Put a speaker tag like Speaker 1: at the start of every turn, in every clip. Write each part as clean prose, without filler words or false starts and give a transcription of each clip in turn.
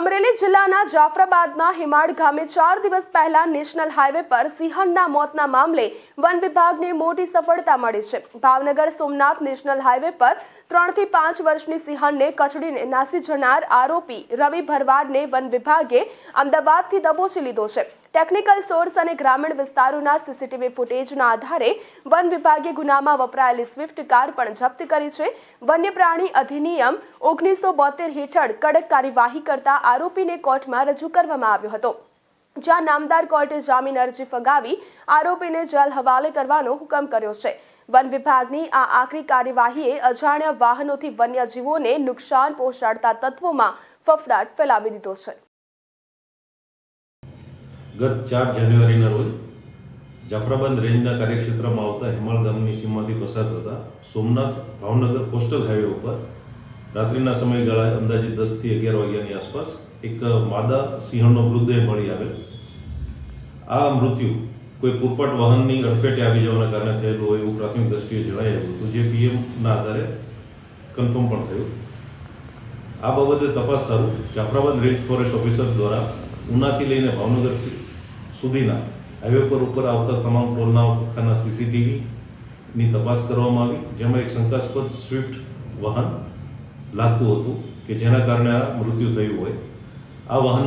Speaker 1: અમરેલી જિલ્લાના જાફરાબાદના હિમાડ ગામે 4 દિવસ પહેલા નેશનલ હાઈવે પર સિંહણના મોતના મામલે વન વિભાગને મોટી સફળતા મળી છે। ભાવનગર સોમનાથ નેશનલ હાઈવે પર 3 થી 5 વર્ષની સિંહણને કચડીને નાસી જનાર આરોપી રવિ ભરવાડને વન વિભાગે અમદાવાદથી દબોચી લીધો છે। ટેકનિકલ સોર્સ અને ગ્રામીણ વિસ્તારોના સીસીટીવી ફૂટેજના આધારે વન વિભાગે ગુનામાં વપરાયેલી સ્વિફ્ટ કાર પણ જપ્ત કરી છે। વન્ય પ્રાણી અધિનિયમ 1972 હેઠળ કડક કાર્યવાહી કરતા આરોપીને કોર્ટમાં રજૂ કરવામાં આવ્યો હતો, જ્યાં નામદાર કોર્ટે જામીન અરજી ફગાવી આરોપીને જેલ હવાલે કરવાનો હુકમ કર્યો છે। વન વિભાગની આ આકરી કાર્યવાહીએ અજાણ્યા વાહનોથી વન્યજીવોને નુકસાન પહોંચાડતા તત્વોમાં ફફડાટ ફેલાવી દીધો છે।
Speaker 2: ગત 4 જાન્યુઆરીના રોજ જાફરાબાદ રેન્જના કાર્યક્ષેત્રમાં આવતા હિમાળ ગામની સીમમાંથી પસાર થતા સોમનાથ ભાવનગર કોસ્ટલ હાઈવે ઉપર રાત્રિના સમયગાળાએ અંદાજિત 10 થી 11 વાગ્યાની આસપાસ એક માદા સિંહણનો મૃતદેહ મળી આવેલ। આ મૃત્યુ કોઈ પૂરપાટ વાહનની અડફેટે આવી જવાના કારણે થયેલું હોય એવું પ્રાથમિક દ્રષ્ટિએ જણાયું હતું, જે પીએમના આધારે કન્ફર્મ પણ થયું। આ બાબતે તપાસ સારું જાફરાબાદ રેન્જ ફોરેસ્ટ ઓફિસર દ્વારા ઉનાથી લઈને ભાવનગર સુધીના હાઈવે પર ઉપર આવતા તમામ ટોલનાકાના સીસીટીવીની તપાસ કરવામાં આવી, જેમાં એક શંકાસ્પદ સ્વિફ્ટ વાહન લાગતું હતું કે જેના કારણે આ મૃત્યુ થયું હોય। આ વાહન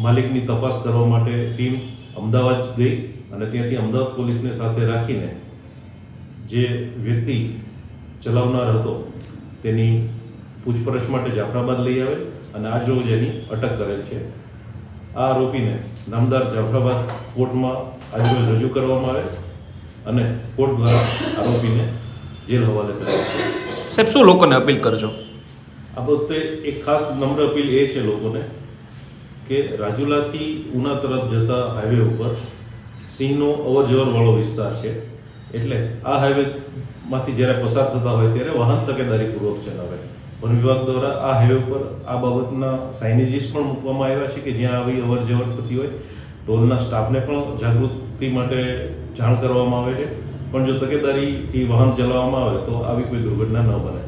Speaker 2: માલિકની તપાસ કરવા માટે ટીમ અમદાવાદ ગઈ અને ત્યાંથી અમદાવાદ પોલીસને સાથે રાખીને જે વ્યક્તિ ચલાવનાર હતો તેની પૂછપરછ માટે જાફરાબાદ લઈ આવેલ અને આજ રોજ એની અટક કરેલ છે। આ આરોપીને નામદાર જાફરાબાદ કોર્ટમાં આજરોજ રજૂ કરવામાં આવે અને કોર્ટ દ્વારા આરોપીને જેલ હવાલે કરાયો છે।
Speaker 3: સાહેબ, શું લોકોને અપીલ કરજો?
Speaker 2: આ બાબતે એક ખાસ નમ્ર અપીલ એ છે લોકોને કે રાજુલાથી ઉના તરફ જતા હાઈવે ઉપર સિંહનો અવરજવરવાળો વિસ્તાર છે, એટલે આ હાઈવેમાંથી જ્યારે પસાર થતા હોય ત્યારે વાહન તકેદારીપૂર્વક ચલાવે। વન વિભાગ દ્વારા આ હાઈવે પર આ બાબતના સાઇનેજીસ પણ મૂકવામાં આવ્યા છે કે જ્યાં આવી અવરજવર થતી હોય ટોલના સ્ટાફને પણ જાગૃતિ માટે જાણ કરવામાં આવે છે, પણ જો તકેદારીથી વાહન ચલાવવામાં આવે તો આવી કોઈ દુર્ઘટના ન બને।